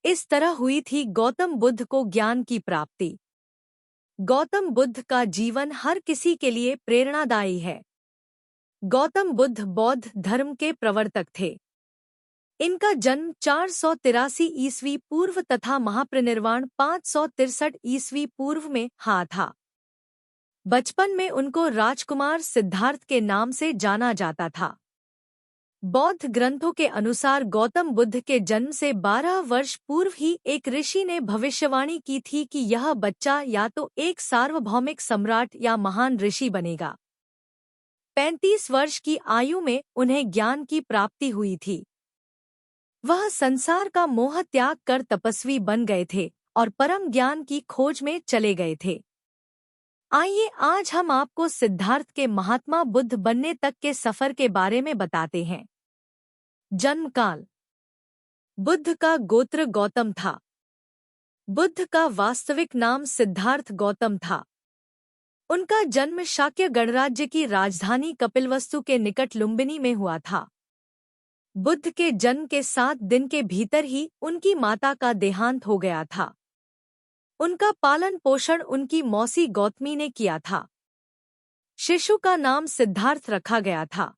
इस तरह हुई थी गौतम बुद्ध को ज्ञान की प्राप्ति। गौतम बुद्ध का जीवन हर किसी के लिए प्रेरणादायी है। गौतम बुद्ध बौद्ध धर्म के प्रवर्तक थे। इनका जन्म 483 ईस्वी पूर्व तथा महापरिनिर्वाण 563 ईस्वी पूर्व में था। बचपन में उनको राजकुमार सिद्धार्थ के नाम से जाना जाता था। बौद्ध ग्रंथों के अनुसार गौतम बुद्ध के जन्म से 12 वर्ष पूर्व ही एक ऋषि ने भविष्यवाणी की थी कि यह बच्चा या तो एक सार्वभौमिक सम्राट या महान ऋषि बनेगा। 35 वर्ष की आयु में उन्हें ज्ञान की प्राप्ति हुई थी। वह संसार का मोह त्याग कर तपस्वी बन गए थे और परम ज्ञान की खोज में चले गए थे। आइए आज हम आपको सिद्धार्थ के महात्मा बुद्ध बनने तक के सफर के बारे में बताते हैं। जन्मकाल। बुद्ध का गोत्र गौतम था। बुद्ध का वास्तविक नाम सिद्धार्थ गौतम था। उनका जन्म शाक्य गणराज्य की राजधानी कपिलवस्तु के निकट लुम्बिनी में हुआ था। बुद्ध के जन्म के 7 दिन के भीतर ही उनकी माता का देहांत हो गया था। उनका पालन पोषण उनकी मौसी गौतमी ने किया था। शिशु का नाम सिद्धार्थ रखा गया था।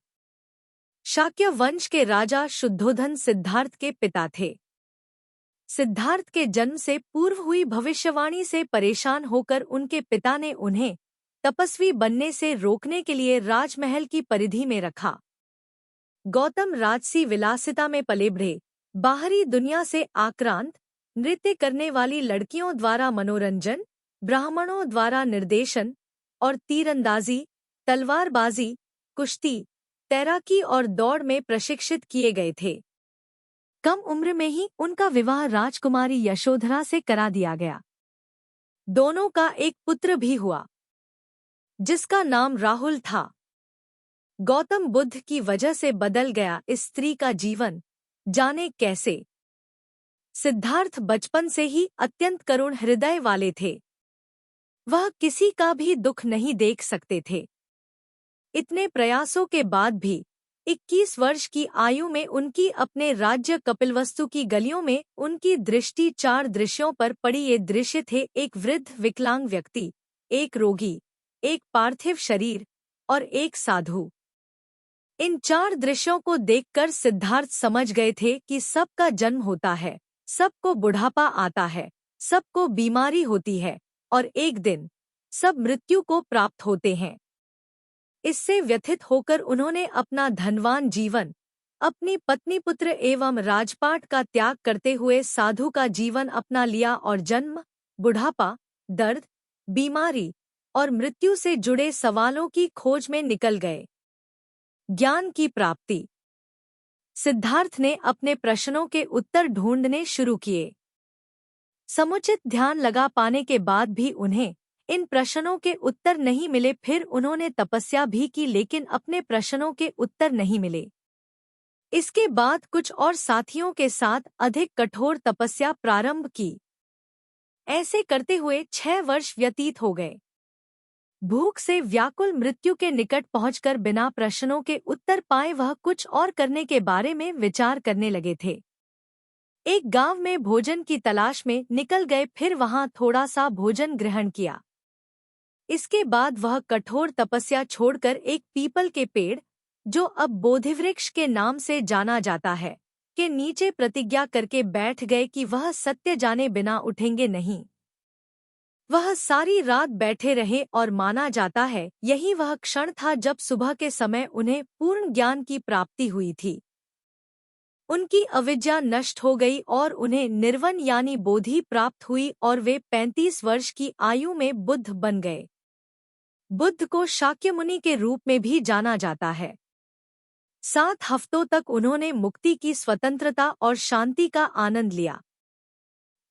शाक्य वंश के राजा शुद्धोधन सिद्धार्थ के पिता थे। सिद्धार्थ के जन्म से पूर्व हुई भविष्यवाणी से परेशान होकर उनके पिता ने उन्हें तपस्वी बनने से रोकने के लिए राजमहल की परिधि में रखा। गौतम राजसी विलासिता में पले बढ़े, बाहरी दुनिया से आक्रांत, नृत्य करने वाली लड़कियों द्वारा मनोरंजन, ब्राह्मणों द्वारा निर्देशन और तीरंदाजी, तलवारबाजी, कुश्ती, तैराकी और दौड़ में प्रशिक्षित किए गए थे। कम उम्र में ही उनका विवाह राजकुमारी यशोधरा से करा दिया गया। दोनों का एक पुत्र भी हुआ, जिसका नाम राहुल था। गौतम बुद्ध की वजह से बदल गया इस स्त्री का जीवन, जाने कैसे। सिद्धार्थ बचपन से ही अत्यंत करुण हृदय वाले थे। वह किसी का भी दुख नहीं देख सकते थे। इतने प्रयासों के बाद भी 21 वर्ष की आयु में उनकी अपने राज्य कपिलवस्तु की गलियों में उनकी दृष्टि 4 दृश्यों पर पड़ी। ये दृश्य थे: एक वृद्ध विकलांग व्यक्ति, एक रोगी, एक पार्थिव शरीर और एक साधु। इन 4 दृश्यों को देखकर सिद्धार्थ समझ गए थे कि सबका जन्म होता है, सबको बुढ़ापा आता है, सबको बीमारी होती है और एक दिन सब मृत्यु को प्राप्त होते हैं। इससे व्यथित होकर उन्होंने अपना धनवान जीवन, अपनी पत्नी पुत्र एवं राजपाट का त्याग करते हुए साधु का जीवन अपना लिया और जन्म, बुढ़ापा, दर्द, बीमारी और मृत्यु से जुड़े सवालों की खोज में निकल गए। ज्ञान की प्राप्ति। सिद्धार्थ ने अपने प्रश्नों के उत्तर ढूंढने शुरू किए। समुचित ध्यान लगा पाने के बाद भी उन्हें इन प्रश्नों के उत्तर नहीं मिले। फिर उन्होंने तपस्या भी की, लेकिन अपने प्रश्नों के उत्तर नहीं मिले। इसके बाद कुछ और साथियों के साथ अधिक कठोर तपस्या प्रारंभ की। ऐसे करते हुए 6 वर्ष व्यतीत हो गए। भूख से व्याकुल मृत्यु के निकट पहुंचकर बिना प्रश्नों के उत्तर पाए वह कुछ और करने के बारे में विचार करने लगे थे। एक गांव में भोजन की तलाश में निकल गए, फिर वहां थोड़ा सा भोजन ग्रहण किया। इसके बाद वह कठोर तपस्या छोड़कर एक पीपल के पेड़, जो अब बोधिवृक्ष के नाम से जाना जाता है, के नीचे प्रतिज्ञा करके बैठ गए कि वह सत्य जाने बिना उठेंगे नहीं। वह सारी रात बैठे रहे और माना जाता है यही वह क्षण था जब सुबह के समय उन्हें पूर्ण ज्ञान की प्राप्ति हुई थी। उनकी अविद्या नष्ट हो गई और उन्हें निर्वन यानी बोधि प्राप्त हुई और वे 35 वर्ष की आयु में बुद्ध बन गए। बुद्ध को शाक्य मुनि के रूप में भी जाना जाता है। 7 हफ्तों तक उन्होंने मुक्ति की स्वतंत्रता और शांति का आनंद लिया।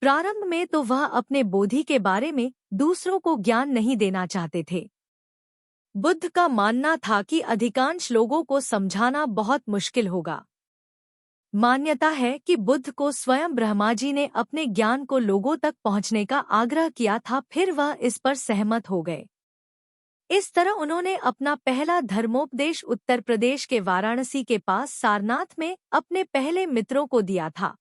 प्रारंभ में तो वह अपने बोधि के बारे में दूसरों को ज्ञान नहीं देना चाहते थे। बुद्ध का मानना था कि अधिकांश लोगों को समझाना बहुत मुश्किल होगा। मान्यता है कि बुद्ध को स्वयं ब्रह्मा जी ने अपने ज्ञान को लोगों तक पहुंचने का आग्रह किया था, फिर वह इस पर सहमत हो गए। इस तरह उन्होंने अपना पहला धर्मोपदेश उत्तर प्रदेश के वाराणसी के पास सारनाथ में अपने पहले मित्रों को दिया था।